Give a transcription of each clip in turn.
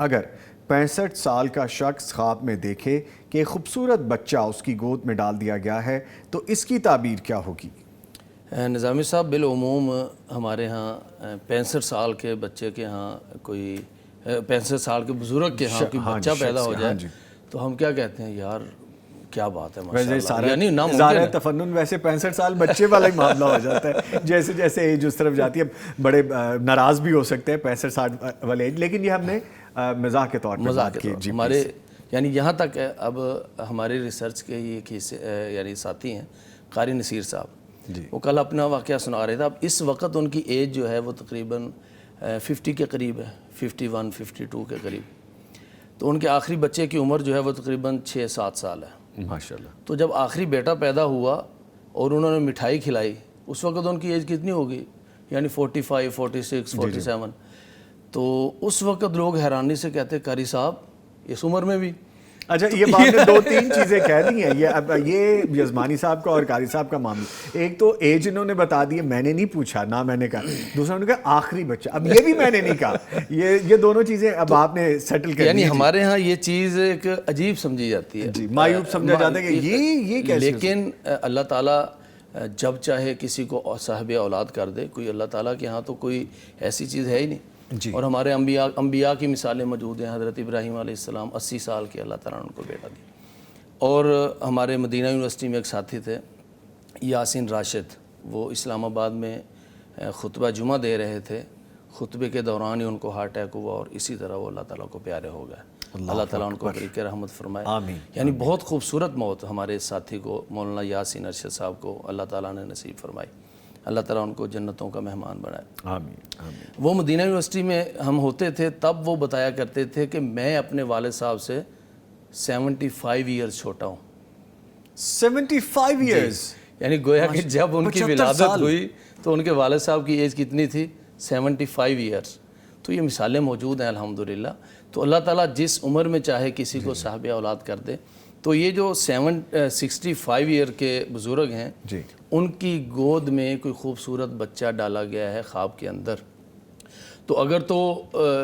اگر 65 سال کا شخص خواب میں دیکھے کہ ایک خوبصورت بچہ اس کی گود میں ڈال دیا گیا ہے تو اس کی تعبیر کیا ہوگی؟ نظامی صاحب، بالعموم ہمارے ہاں 65 سال کے بچے کے ہاں کوئی 65 سال کے بزرگ کے ہاں کوئی بچہ پیدا ہو جائے تو ہم کیا کہتے ہیں، یار کیا بات ہے ماشاءاللہ، یعنی ناممکن ہے۔ تفنن ویسے 65 سال بچے والا ہی معاملہ ہو جاتا ہے، جیسے جیسے ایج اس طرف جاتی ہے بڑے ناراض بھی ہو سکتے ہیں 65 سال والے ایج، لیکن یہ ہم نے مزاح کے طور پر بات کی۔ ہمارے یعنی یہاں تک ہے، اب ہمارے ریسرچ کے یہ یعنی ساتھی ہیں قاری نصیر صاحب، وہ کل اپنا واقعہ سنا رہے تھے۔ اب اس وقت ان کی ایج جو ہے وہ تقریباً 50 کے قریب ہے، 51 52 کے قریب، تو ان کے آخری بچے کی عمر جو ہے وہ تقریباً 6-7 سال ہے ماشاءاللہ۔ تو جب آخری بیٹا پیدا ہوا اور انہوں نے مٹھائی کھلائی، اس وقت ان کی ایج کتنی ہوگی؟ یعنی 45 46 47۔ تو اس وقت لوگ حیرانی سے کہتے قاری صاحب اس عمر میں بھی؟ اچھا، یہ بات نے 2-3 چیزیں کہہ دی ہیں، یہ یزمانی صاحب کا اور قاری صاحب کا معاملہ۔ ایک تو ایج انہوں نے بتا دی ہے، میں نے نہیں پوچھا، نہ میں نے کہا۔ دوسرا انہوں نے کہا آخری بچہ، اب یہ بھی میں نے نہیں کہا۔ یہ دونوں چیزیں اب آپ نے سیٹل کر دی۔ یعنی ہمارے ہاں یہ چیز ایک عجیب سمجھی جاتی ہے، جی، معیوب سمجھا جاتا ہے کہ یہ کیسے، لیکن اللہ تعالیٰ جب چاہے کسی کو صاحب اولاد کر دے، کوئی اللہ تعالیٰ کے ہاں تو کوئی ایسی چیز ہے ہی نہیں۔ اور ہمارے انبیاء کی مثالیں موجود ہیں۔ حضرت ابراہیم علیہ السلام 80 سال کے اللہ تعالیٰ نے ان کو بیٹا دیا۔ اور ہمارے مدینہ یونیورسٹی میں ایک ساتھی تھے یاسین راشد، وہ اسلام آباد میں خطبہ جمعہ دے رہے تھے، خطبے کے دوران ہی ان کو ہارٹ اٹیک ہوا اور اسی طرح وہ اللہ تعالیٰ کو پیارے ہو گئے۔ اللہ تعالیٰ ان کو بریک رحمت فرمائے۔ آمین۔ یعنی بہت خوبصورت موت ہمارے ساتھی کو، مولانا یاسین ارشد صاحب کو اللہ تعالیٰ نے نصیب فرمائی۔ اللہ تعالیٰ ان کو جنتوں کا مہمان بنائے۔ آمین آمین۔ وہ مدینہ یونیورسٹی میں ہم ہوتے تھے، تب وہ بتایا کرتے تھے کہ میں اپنے والد صاحب سے 75 ایئرز چھوٹا ہوں۔ 75 ایئرز، یعنی گویا کہ جب ان کی ولادت ہوئی تو ان کے والد صاحب کی ایج کتنی تھی؟ 75 ایئرز۔ تو یہ مثالیں موجود ہیں الحمدللہ۔ تو اللہ تعالیٰ جس عمر میں چاہے کسی کو صاحب اولاد کر دے۔ تو یہ جو 65 ایئر کے بزرگ ہیں، ان کی گود میں کوئی خوبصورت بچہ ڈالا گیا ہے خواب کے اندر، تو اگر تو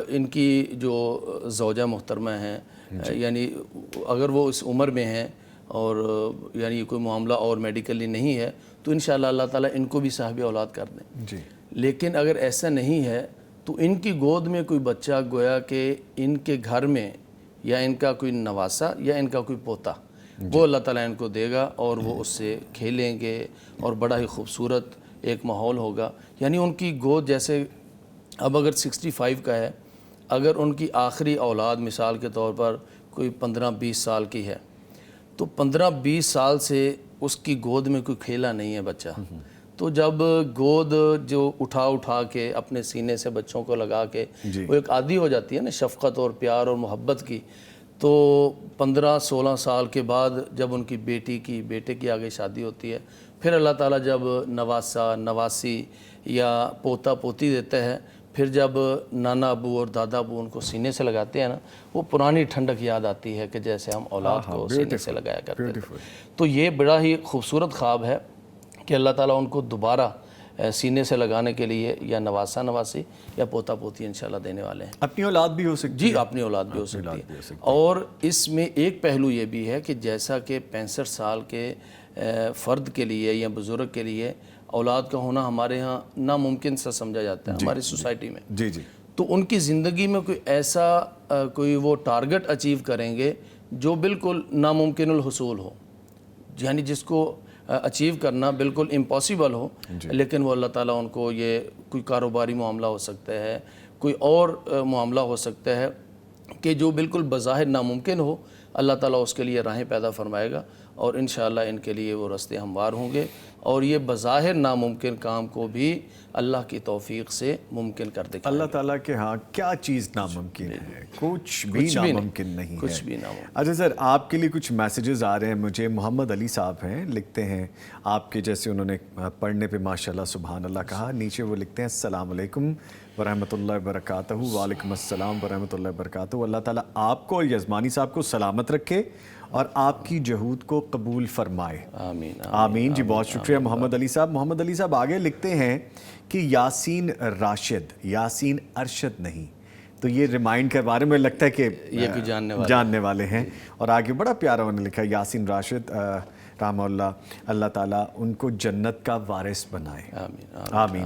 ان کی جو زوجہ محترمہ ہیں، یعنی اگر وہ اس عمر میں ہیں اور یعنی کوئی معاملہ اور میڈیکلی نہیں ہے تو انشاءاللہ اللہ تعالیٰ ان کو بھی صاحب اولاد کر دیں۔ لیکن اگر ایسا نہیں ہے تو ان کی گود میں کوئی بچہ گویا کہ ان کے گھر میں یا ان کا کوئی نواسا یا ان کا کوئی پوتا، وہ اللہ تعالیٰ ان کو دے گا اور وہ اس سے کھیلیں گے اور بڑا ہی خوبصورت ایک ماحول ہوگا۔ یعنی ان کی گود جیسے اب اگر 65 کا ہے، اگر ان کی آخری اولاد مثال کے طور پر کوئی 15-20 سال کی ہے تو 15-20 سال سے اس کی گود میں کوئی کھیلا نہیں ہے بچہ، تو جب گود جو اٹھا کے اپنے سینے سے بچوں کو لگا کے وہ ایک عادی ہو جاتی ہے نا شفقت اور پیار اور محبت کی، تو 15-16 سال کے بعد جب ان کی بیٹے کی آگے شادی ہوتی ہے، پھر اللہ تعالیٰ جب نواسا نواسی یا پوتا پوتی دیتا ہے، پھر جب نانا ابو اور دادا ابو ان کو سینے سے لگاتے ہیں نا، وہ پرانی ٹھنڈک یاد آتی ہے کہ جیسے ہم اولاد کو سینے سے لگایا کرتے تھے۔ تو یہ بڑا ہی خوبصورت خواب ہے کہ اللہ تعالیٰ ان کو دوبارہ سینے سے لگانے کے لیے یا نواسا نواسی یا پوتا پوتی انشاءاللہ دینے والے ہیں۔ اپنی اولاد بھی ہو سکتی ہے؟ جی، اپنی اولاد بھی ہو سکتی ہے۔ اور اس میں ایک پہلو یہ بھی ہے کہ جیسا کہ 65 سال کے فرد کے لیے یا بزرگ کے لیے اولاد کا ہونا ہمارے ہاں ناممکن سا سمجھا جاتا ہے ہماری سوسائٹی میں، تو ان کی زندگی میں کوئی ایسا کوئی وہ ٹارگٹ اچیو کریں گے جو بالکل ناممکن الحصول ہو، یعنی جس کو اچیو کرنا بالکل امپاسبل ہو، لیکن وہ اللہ تعالیٰ ان کو، یہ کوئی کاروباری معاملہ ہو سکتا ہے، کوئی اور معاملہ ہو سکتا ہے کہ جو بالکل بظاہر ناممکن ہو، اللہ تعالیٰ اس کے لیے راہیں پیدا فرمائے گا اور انشاءاللہ ان کے لیے وہ راستے ہموار ہوں گے اور یہ بظاہر ناممکن کام کو بھی اللہ کی توفیق سے ممکن کر دے گا۔ اللہ تعالیٰ کے ہاں کیا چیز ناممکن ہے؟ کچھ بھی ناممکن نہیں ہے، کچھ بھی ناممکن۔ اچھا سر، آپ کے لیے کچھ میسیجز آ رہے ہیں مجھے۔ محمد علی صاحب ہیں، لکھتے ہیں آپ کے جیسے، انہوں نے پڑھنے پہ ماشاءاللہ سبحان اللہ کہا، نیچے وہ لکھتے ہیں السلام علیکم ورحمۃ اللہ وبرکاتہ۔ وعلیکم السلام ورحمۃ اللہ وبرکاتہ۔ اللہ تعالیٰ آپ کو اور یزمانی صاحب کو سلامت رکھے اور آپ کی جہود کو قبول فرمائے۔ آمین آمین جی، بہت شکریہ محمد علی صاحب۔ محمد علی صاحب آگے لکھتے ہیں کہ یاسین راشد، یاسین ارشد نہیں، تو یہ ریمائنڈ کروا رہے ہیں، مجھے لگتا ہے کہ یہ کوئی جاننے والے ہیں. اور آگے بڑا پیارا انہوں نے لکھا یاسین راشد رحمہ اللہ، اللہ تعالیٰ ان کو جنت کا وارث بنائے. آمین آمین.